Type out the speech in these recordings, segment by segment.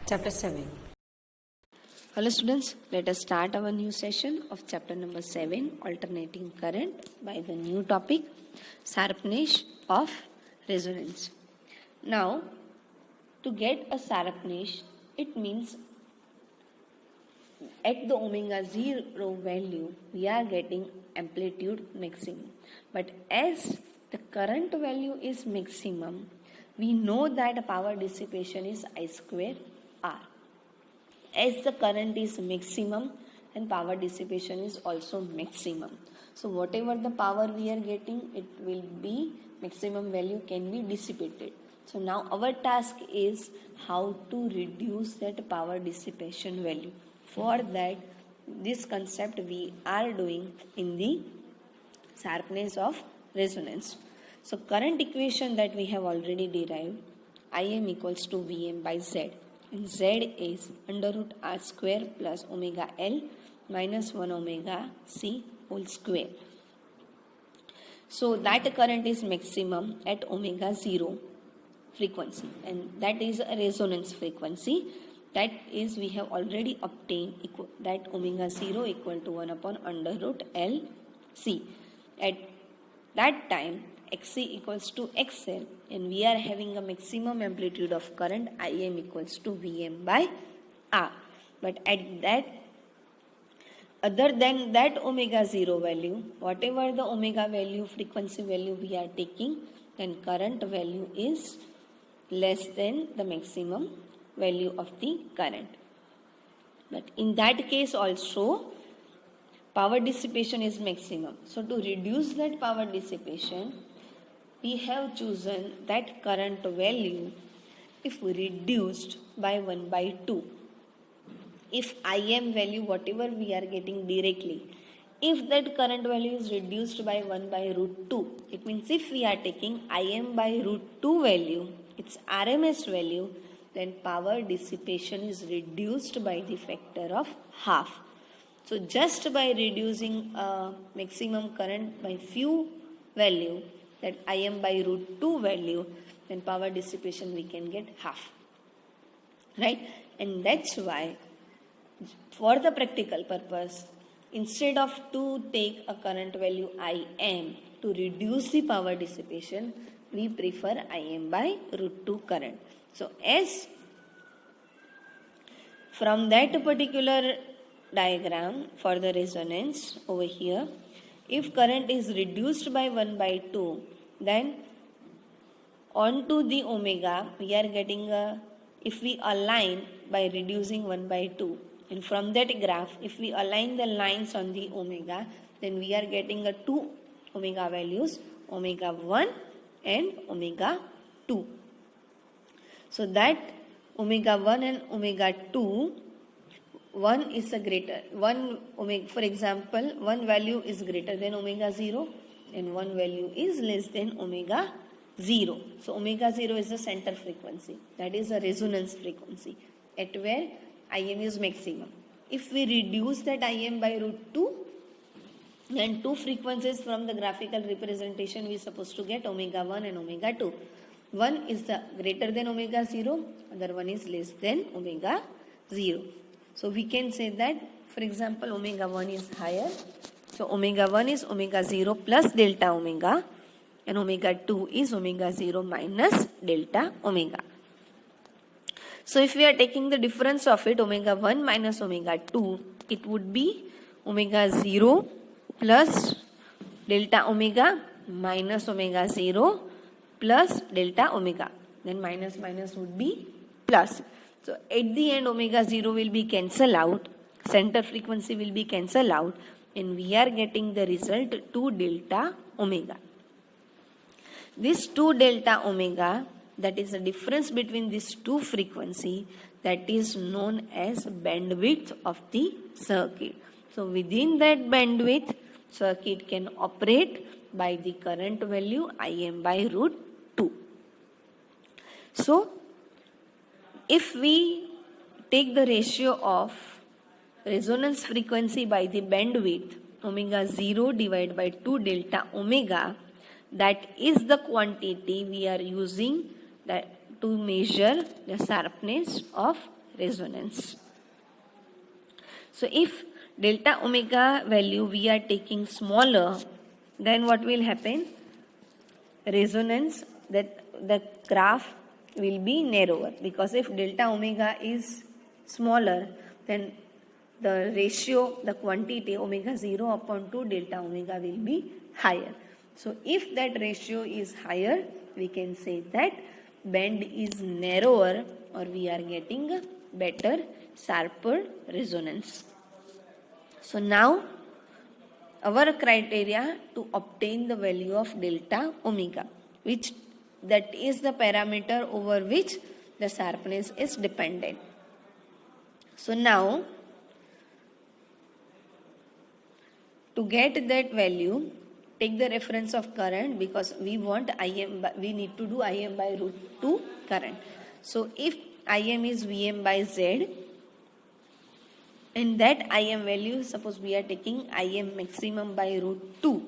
Chapter 7. Hello students, let us start our new session of chapter number 7, alternating current, by the new topic, sharpness of resonance. Now, to get a sharpness, it means at the omega 0 value, we are getting amplitude maximum. But as the current value is maximum, we know that power dissipation is I square R. As the current is maximum and power dissipation is also maximum. So whatever the power we are getting, it will be maximum value can be dissipated. So now our task is how to reduce that power dissipation value. For that, this concept we are doing in the sharpness of resonance. So current equation that we have already derived, Im equals to Vm by Z. And Z is under root R square plus omega L minus 1 omega C whole square. So that current is maximum at omega 0 frequency, and that is a resonance frequency. That is, we have already obtained that omega 0 equal to 1 upon under root L C. At that time, Xc equals to XL, and we are having a maximum amplitude of current Im equals to Vm by R. But at that, other than that omega 0 value, whatever the omega value, frequency value we are taking, then current value is less than the maximum value of the current. But in that case also, power dissipation is maximum. So to reduce that power dissipation, we have chosen that current value if reduced by 1 by 2. If Im value, whatever we are getting directly, if that current value is reduced by 1 by root 2, it means if we are taking Im by root 2 value, its RMS value, then power dissipation is reduced by the factor of half. So just by reducing maximum current by few value, that Im by root 2 value, then power dissipation we can get half. Right? And that's why, for the practical purpose, instead of to take a current value Im to reduce the power dissipation, we prefer Im by root 2 current. So as from that particular diagram for the resonance over here, if current is reduced by 1 by 2, then onto the omega we are getting a, if we align by reducing 1 by 2, and from that graph if we align the lines on the omega, then we are getting a two omega values, omega 1 and omega 2. So that omega 1 and omega 2, one is a greater, one omega, for example, one value is greater than omega 0 and one value is less than omega 0. So omega 0 is the center frequency, that is a resonance frequency at where Im is maximum. If we reduce that Im by root 2, then two frequencies from the graphical representation we are supposed to get omega 1 and omega 2. One is the greater than omega 0, other one is less than omega 0. So we can say that, for example, omega 1 is higher. So omega 1 is omega 0 plus delta omega, and omega 2 is omega 0 minus delta omega. So if we are taking the difference of it, omega 1 minus omega 2, it would be omega 0 plus delta omega minus omega 0 plus delta omega. Then minus minus would be plus. So at the end, omega 0 will be cancelled out, center frequency will be cancelled out, and we are getting the result 2 delta omega. This 2 delta omega, that is the difference between these two frequency, that is known as bandwidth of the circuit. So within that bandwidth, circuit can operate by the current value Im by root 2. So if we take the ratio of resonance frequency by the bandwidth, omega 0 divided by 2 delta omega, that is the quantity we are using that to measure the sharpness of resonance. So if delta omega value we are taking smaller, then what will happen? Resonance, that the graph will be narrower, because if delta omega is smaller, then the ratio, the quantity omega 0 upon 2 delta omega will be higher. So if that ratio is higher, we can say that band is narrower, or we are getting better, sharper resonance. So now our criteria to obtain the value of delta omega, which that is the parameter over which the sharpness is dependent. So now to get that value, take the reference of current, because we want Im, we need to do Im by root 2 current. So if Im is Vm by Z, and that Im value, suppose we are taking Im maximum by root 2,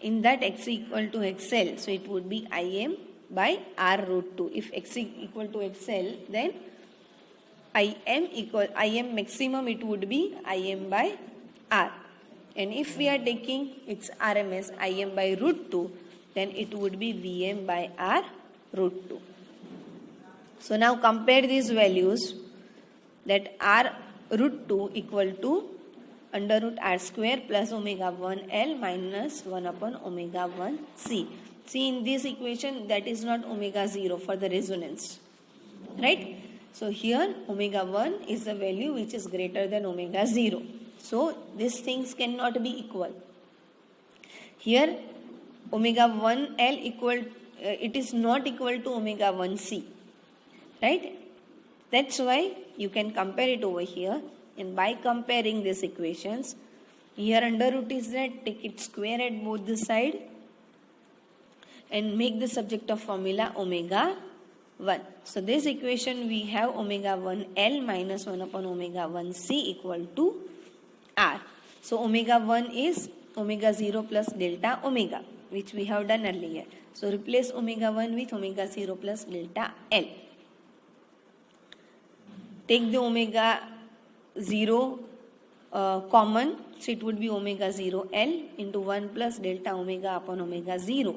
in that X equal to XL, so it would be Im by R root 2. If X equal to XL, then Im maximum, it would be Im by R. And if we are taking its RMS Im by root 2, then it would be Vm by R root 2. So now compare these values, that R root 2 equal to under root R square plus omega 1 L minus 1 upon omega 1 C. See, in this equation, that is not omega 0 for the resonance, right? So here omega 1 is the value which is greater than omega 0. So these things cannot be equal. Here omega 1 L equal, it is not equal to omega 1 C, right? That's why you can compare it over here, and by comparing these equations, here under root is that, take it square at both the side and make the subject of formula omega 1. So this equation we have omega 1 L minus 1 upon omega 1 C equal to R. So omega 1 is omega 0 plus delta omega, which we have done earlier. So replace omega 1 with omega 0 plus delta L. Take the omega 0 common, so it would be omega 0 L into 1 plus delta omega upon omega 0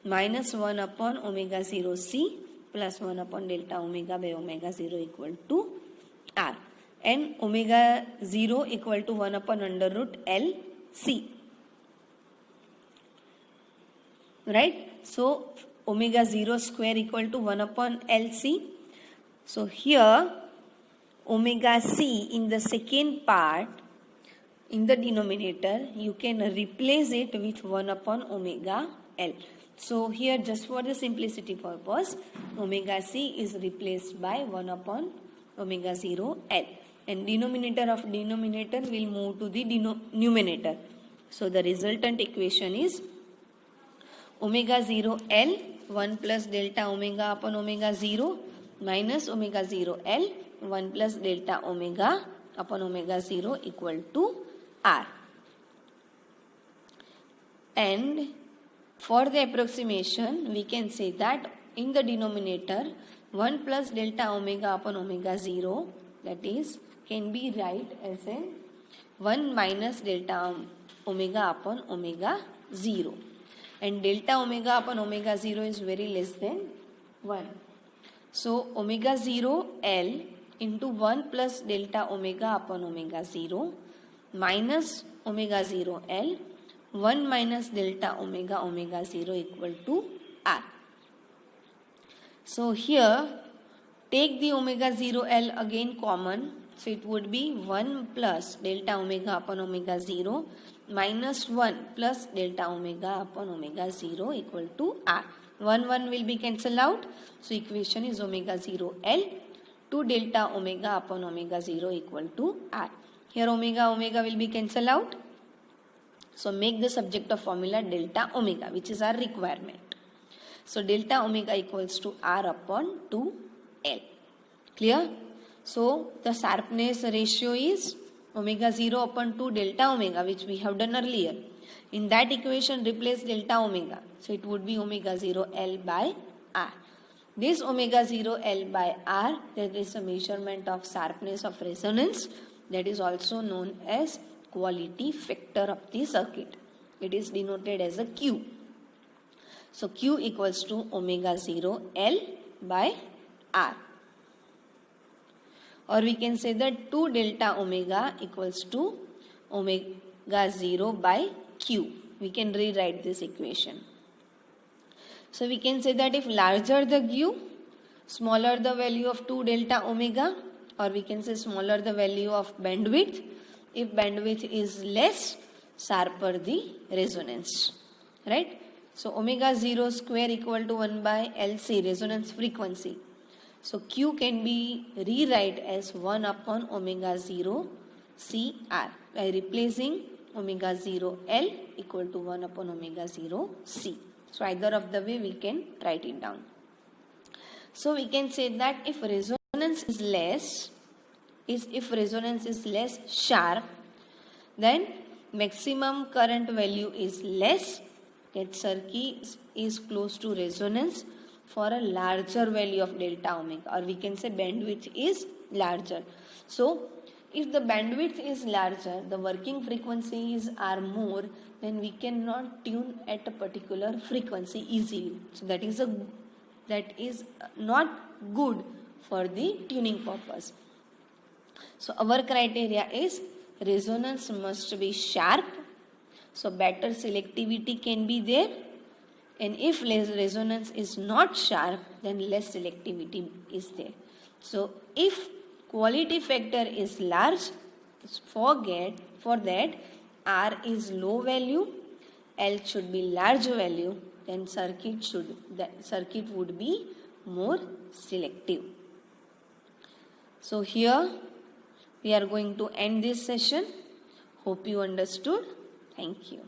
minus 1 upon omega 0 C plus 1 upon delta omega by omega 0 equal to R. And omega 0 equal to 1 upon under root L C. Right? So omega 0 square equal to 1 upon L C. So here omega C in the second part, in the denominator, you can replace it with 1 upon omega L. So here, just for the simplicity purpose, omega C is replaced by 1 upon omega 0 L. And denominator of denominator will move to the numerator. So the resultant equation is omega 0 L 1 plus delta omega upon omega 0 minus omega 0 L 1 plus delta omega upon omega 0 equal to R. And for the approximation, we can say that in the denominator 1 plus delta omega upon omega 0, that is, can be write as a 1 minus delta omega upon omega 0. And delta omega upon omega 0 is very less than 1. So omega 0 L into 1 plus delta omega upon omega 0 minus omega 0 L 1 minus delta omega 0 equal to R. So here take the omega 0 L again common, so it would be 1 plus delta omega upon omega 0 minus 1 plus delta omega upon omega 0 equal to R. 1 will be cancelled out, so equation is omega 0 L 2 delta omega upon omega 0 equal to R. Here omega will be cancelled out. So make the subject of formula delta omega, which is our requirement. So delta omega equals to R upon 2L. Clear? So the sharpness ratio is omega 0 upon 2 delta omega, which we have done earlier. In that equation replace delta omega. So it would be omega 0 L by R. this omega 0 L by R, there is a measurement of sharpness of resonance, that is also known as quality factor of the circuit. It is denoted as a Q. So Q equals to omega 0 L by R. Or we can say that 2 delta omega equals to omega 0 by Q. We can rewrite this equation. So we can say that if larger the Q, smaller the value of 2 delta omega, or we can say smaller the value of bandwidth. If bandwidth is less, sharper the resonance, right? So omega 0 square equal to 1 by LC, resonance frequency. So Q can be rewrite as 1 upon omega 0 CR by replacing omega 0 L equal to 1 upon omega 0 C. So either of the way we can write it down. So we can say that if resonance is less sharp, then maximum current value is less, that circuit is close to resonance for a larger value of delta omega, or we can say bandwidth is larger. So if the bandwidth is larger, the working frequencies are more, then we cannot tune at a particular frequency easily. So that is not good for the tuning purpose. So our criteria is resonance must be sharp, so better selectivity can be there, and if resonance is not sharp, then less selectivity is there. So if quality factor is large, for that R is low value, L should be large value, then circuit would be more selective. So here we are going to end this session. Hope you understood. Thank you.